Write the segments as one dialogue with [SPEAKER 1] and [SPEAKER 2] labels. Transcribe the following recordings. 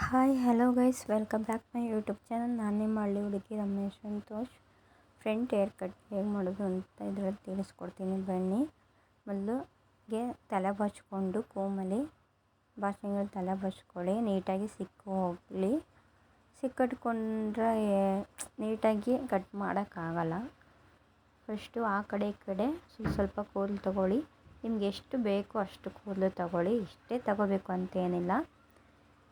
[SPEAKER 1] Hi hello guys welcome back my YouTube channel. ನಾನು ನಿಮ್ಮ ಹಳ್ಳಿ ಹುಡುಗಿ Ramesh Santosh. Front hair cut ಹೇಗೆ ಮಾಡೋದು ಅಂತ ಇದರಲ್ಲಿ ತಿಳಿಸ್ಕೊಡ್ತೀನಿ ಬನ್ನಿ. ಮೊದಲಿಗೆ ತಲೆ ಬಚ್ಕೊಂಡು ಕೋಮಲ್ಲಿ ಬಾಚಿಂಗಲ್ಲಿ ತಲೆ ಬಚ್ಕೊಳ್ಳಿ. ನೀಟಾಗಿ ಹೋಗಲಿ. ಸಿಕ್ಕಟ್ಕೊಂಡ್ರೆ ನೀಟಾಗಿ ಕಟ್ ಮಾಡೋಕ್ಕಾಗಲ್ಲ. ಫಸ್ಟು ಆ ಕಡೆ ಈ ಕಡೆ ಸ್ವಲ್ಪ ಕೂದಲು ತೊಗೊಳ್ಳಿ. ನಿಮ್ಗೆ ಎಷ್ಟು ಬೇಕೋ ಅಷ್ಟು ಕೂದಲು ತೊಗೊಳ್ಳಿ. ಇಷ್ಟೇ ತೊಗೋಬೇಕು ಅಂತೇನಿಲ್ಲ,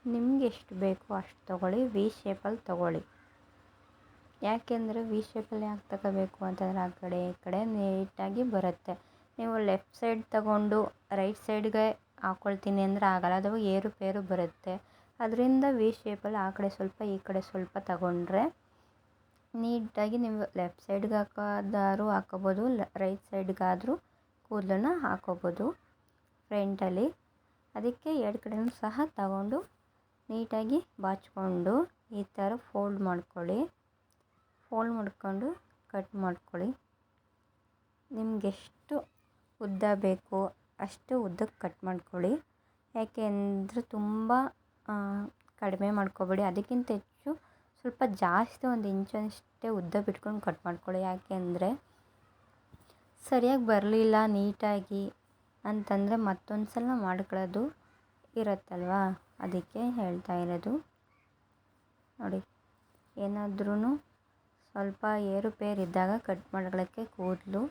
[SPEAKER 1] ನಿಮ್ಗೆ ಎಷ್ಟು ಬೇಕೋ ಅಷ್ಟು ತೊಗೊಳ್ಳಿ. ವಿ ಶೇಪಲ್ಲಿ ತೊಗೊಳ್ಳಿ. ಯಾಕೆಂದರೆ ವಿ ಶೇಪಲ್ಲಿ ಯಾಕೆ ತಗೋಬೇಕು ಅಂತಂದರೆ ಆ ಕಡೆ ಈ ಕಡೆ ನೀಟಾಗಿ ಬರುತ್ತೆ. ನೀವು ಲೆಫ್ಟ್ ಸೈಡ್ ತಗೊಂಡು ರೈಟ್ ಸೈಡ್ಗೆ ಹಾಕ್ಕೊಳ್ತೀನಿ ಅಂದರೆ ಆಗಲ್ಲ, ಅದು ಏರುಪೇರು ಬರುತ್ತೆ. ಅದರಿಂದ ವಿ ಶೇಪಲ್ಲಿ ಆ ಕಡೆ ಸ್ವಲ್ಪ ಈ ಕಡೆ ಸ್ವಲ್ಪ ತಗೊಂಡ್ರೆ ನೀಟಾಗಿ ನೀವು ಲೆಫ್ಟ್ ಸೈಡ್ಗೆ ಹಾಕೋದಾದ್ರೂ ಹಾಕೋಬೋದು, ರೈಟ್ ಸೈಡ್ಗಾದರೂ ಕೂದಲನ್ನ ಹಾಕೋಬೋದು ಫ್ರಂಟಲ್ಲಿ. ಅದಕ್ಕೆ ಎರಡು ಕಡೆಯೂ ಸಹ ತಗೊಂಡು ನೀಟಾಗಿ ಬಾಚಿಕೊಂಡು ಈ ಥರ ಫೋಲ್ಡ್ ಮಾಡ್ಕೊಳ್ಳಿ. ಫೋಲ್ಡ್ ಮಾಡ್ಕೊಂಡು ಕಟ್ ಮಾಡ್ಕೊಳ್ಳಿ. ನಿಮಗೆಷ್ಟು ಉದ್ದ ಬೇಕೋ ಅಷ್ಟು ಉದ್ದಕ್ಕೆ ಕಟ್ ಮಾಡ್ಕೊಳ್ಳಿ. ಯಾಕೆ ಅಂದರೆ ತುಂಬ ಕಡಿಮೆ ಮಾಡ್ಕೊಬೇಡಿ, ಅದಕ್ಕಿಂತ ಹೆಚ್ಚು ಸ್ವಲ್ಪ ಜಾಸ್ತಿ ಒಂದು ಇಂಚಷ್ಟೇ ಉದ್ದ ಬಿಟ್ಕೊಂಡು ಕಟ್ ಮಾಡ್ಕೊಳ್ಳಿ. ಯಾಕೆ ಅಂದರೆ ಸರಿಯಾಗಿ ಬರಲಿಲ್ಲ ನೀಟಾಗಿ ಅಂತಂದರೆ ಮತ್ತೊಂದು ಸಲ ಮಾಡ್ಕೊಳ್ಳೋದು ಇರುತ್ತಲ್ವಾ, ಅದಕ್ಕೆ ಹೇಳ್ತಾ ಇರೋದು. ನೋಡಿ, ಏನಾದ್ರೂ ಸ್ವಲ್ಪ ಏರುಪೇರಿದ್ದಾಗ ಕಟ್ ಮಾಡ್ಕೊಳ್ಳೋಕ್ಕೆ ಕೂದಲು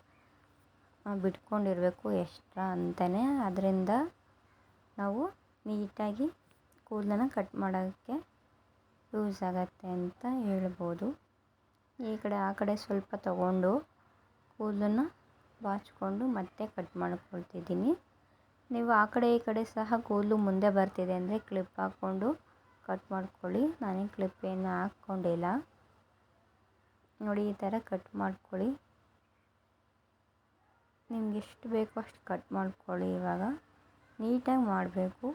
[SPEAKER 1] ಬಿಟ್ಕೊಂಡಿರಬೇಕು ಎಕ್ಸ್ಟ್ರಾ ಅಂತಲೇ. ಅದರಿಂದ ನಾವು ನೀಟಾಗಿ ಕೂದಲನ್ನ ಕಟ್ ಮಾಡೋಕ್ಕೆ ಯೂಸ್ ಆಗುತ್ತೆ ಅಂತ ಹೇಳ್ಬೋದು. ಈ ಕಡೆ ಆ ಕಡೆ ಸ್ವಲ್ಪ ತಗೊಂಡು ಕೂದಲನ್ನ ಬಾಚಿಕೊಂಡು ಮತ್ತೆ ಕಟ್ ಮಾಡ್ಕೊಳ್ತಿದ್ದೀನಿ. ನೀವು ಆ ಕಡೆ ಈ ಕಡೆ ಸಹ ಕೂದಲು ಮುಂದೆ ಬರ್ತಿದೆ ಅಂದರೆ ಕ್ಲಿಪ್ ಹಾಕ್ಕೊಂಡು ಕಟ್ ಮಾಡ್ಕೊಳ್ಳಿ. ನಾನೇನು ಕ್ಲಿಪ್ ಏನು ಹಾಕ್ಕೊಂಡಿಲ್ಲ. ನೋಡಿ, ಈ ಥರ ಕಟ್ ಮಾಡ್ಕೊಳ್ಳಿ. ನಿಮ್ಗೆ ಎಷ್ಟು ಬೇಕೋ ಅಷ್ಟು ಕಟ್ ಮಾಡ್ಕೊಳ್ಳಿ. ಇವಾಗ ನೀಟಾಗಿ ಮಾಡಬೇಕು.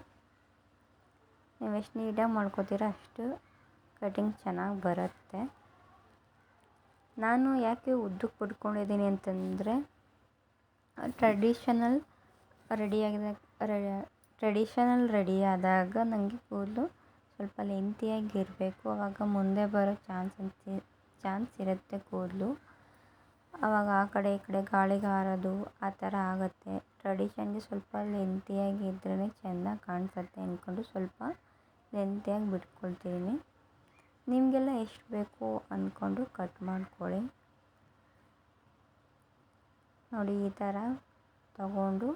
[SPEAKER 1] ನೀವು ಎಷ್ಟು ನೀಟಾಗಿ ಮಾಡ್ಕೋತೀರೋ ಅಷ್ಟು ಕಟಿಂಗ್ ಚೆನ್ನಾಗಿ ಬರುತ್ತೆ. ನಾನು ಯಾಕೆ ಉದ್ದಕ್ಕೆ ಬಿಟ್ಕೊಂಡಿದ್ದೀನಿ ಅಂತಂದರೆ ಟ್ರೆಡಿಷನಲ್ ರೆಡಿಯಾದಾಗ ನನಗೆ ಕೂದಲು ಸ್ವಲ್ಪ ಲೆಂತಿಯಾಗಿರಬೇಕು. ಆವಾಗ ಮುಂದೆ ಬರೋ ಚಾನ್ಸ್ ಇರುತ್ತೆ ಕೂದಲು. ಆವಾಗ ಆ ಕಡೆ ಈ ಕಡೆ ಗಾಳಿಗೆ ಹಾರೋದು ಆ ಥರ ಆಗುತ್ತೆ. ಟ್ರೆಡಿಷನ್ಗೆ ಸ್ವಲ್ಪ ಲೆಂತಿಯಾಗಿ ಇದ್ರೇ ಚೆಂದ ಕಾಣಿಸುತ್ತೆ ಅಂದ್ಕೊಂಡು ಸ್ವಲ್ಪ ಲೆಂತಿಯಾಗಿ ಬಿಟ್ಕೊಳ್ತೀನಿ. ನಿಮಗೆಲ್ಲ ಎಷ್ಟು ಬೇಕು ಅಂದ್ಕೊಂಡು ಕಟ್ ಮಾಡ್ಕೊಳ್ಳಿ. ನೋಡಿ, ಈ ಥರ ತಗೊಂಡು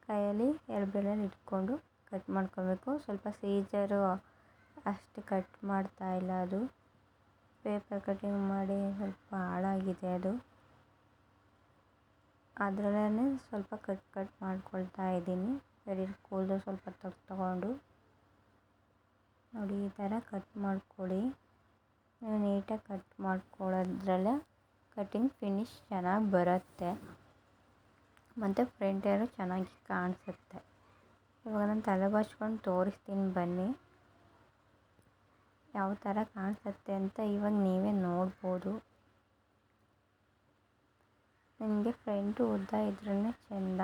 [SPEAKER 1] ಕೈಯಲ್ಲಿ ಬೆರಳಲ್ಲಿ ಇಟ್ಕೊಂಡು ಕಟ್ ಮಾಡ್ಕೋಬೇಕು. ಸ್ವಲ್ಪ ಸೀಜರು ಅಷ್ಟು ಕಟ್ ಮಾಡ್ತಾ ಇಲ್ಲ, ಅದು ಪೇಪರ್ ಕಟಿಂಗ್ ಮಾಡಿ ಸ್ವಲ್ಪ ಹಾಳಾಗಿದೆ ಅದು. ಅದರಲ್ಲೇ ಸ್ವಲ್ಪ ಕಟ್ ಮಾಡ್ಕೊಳ್ತಾ ಇದ್ದೀನಿ. ಸರಿ, ಕೂದಲು ಸ್ವಲ್ಪ ತಗೊಂಡು ನೋಡಿ ಈ ಥರ ಕಟ್ ಮಾಡ್ಕೊಳ್ಳಿ. ನೀವು ನೀಟಾಗಿ ಕಟ್ ಮಾಡ್ಕೊಳ್ಳೋದ್ರಲ್ಲೇ ಕಟಿಂಗ್ ಫಿನಿಶ್ ಚೆನ್ನಾಗಿ ಬರುತ್ತೆ ಮತ್ತು ಫ್ರಂಟ್ ಹೇರು ಚೆನ್ನಾಗಿ ಕಾಣಿಸುತ್ತೆ. ಇವಾಗ ನಾನು ತಲೆ ಬಾಚ್ಕೊಂಡು ತೋರಿಸ್ತೀನಿ ಬನ್ನಿ, ಯಾವ ಥರ ಕಾಣಿಸುತ್ತೆ ಅಂತ ಇವಾಗ ನೀವೇ ನೋಡ್ಬೋದು. ನಿಮಗೆ ಫ್ರಂಟು ಉದ್ದ ಇದ್ರೇ ಚೆಂದ.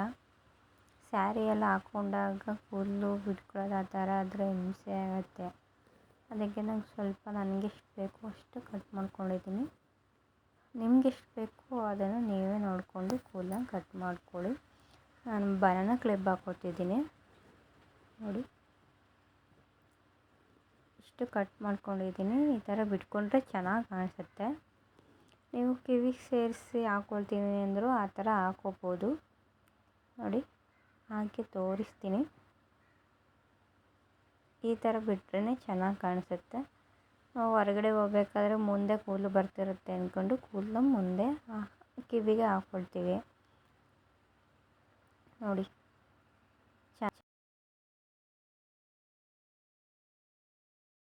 [SPEAKER 1] ಸ್ಯಾರಿ ಎಲ್ಲ ಹಾಕ್ಕೊಂಡಾಗ ಕೂದಲು ಬಿಟ್ಕೊಳ್ಳೋದು ಆ ಥರ ಆದರೆ ಹಿಂಸೆ ಆಗುತ್ತೆ. ಅದಕ್ಕೆ ನಂಗೆ ಸ್ವಲ್ಪ ನನಗೆಷ್ಟು ಬೇಕೋ ಅಷ್ಟು ಕಟ್ ಮಾಡ್ಕೊಂಡಿದ್ದೀನಿ. ನಿಮ್ಗೆಷ್ಟು ಬೇಕೋ ಅದನ್ನು ನೀವೇ ನೋಡಿಕೊಂಡು ಕೂದಲನ್ನ ಕಟ್ ಮಾಡ್ಕೊಳ್ಳಿ. ನಾನು ಬನಾನಾ ಕ್ಲಿಪ್ ಹಾಕ್ಕೊತಿದ್ದೀನಿ. ನೋಡಿ, ಇಷ್ಟು ಕಟ್ ಮಾಡ್ಕೊಂಡಿದ್ದೀನಿ. ಈ ಥರ ಬಿಟ್ಕೊಂಡ್ರೆ ಚೆನ್ನಾಗಿ ಕಾಣಿಸುತ್ತೆ. ನೀವು ಕಿವಿಗೆ ಸೇರಿಸಿ ಹಾಕ್ಕೊಳ್ತೀನಿ ಅಂದರೂ ಆ ಥರ ಹಾಕ್ಕೋಬೋದು. ನೋಡಿ, ಹಾಕಿ ತೋರಿಸ್ತೀನಿ. ಈ ಥರ ಬಿಟ್ರೇ ಚೆನ್ನಾಗಿ ಕಾಣಿಸುತ್ತೆ. ನಾವು ಹೊರಗಡೆ ಹೋಗ್ಬೇಕಾದ್ರೆ ಮುಂದೆ ಕೂದಲು ಬರ್ತಿರುತ್ತೆ ಅಂದ್ಕೊಂಡು ಕೂದಲು ಮುಂದೆ ಕಿವಿಗೆ ಹಾಕ್ಕೊಳ್ತೀವಿ. ನೋಡಿ,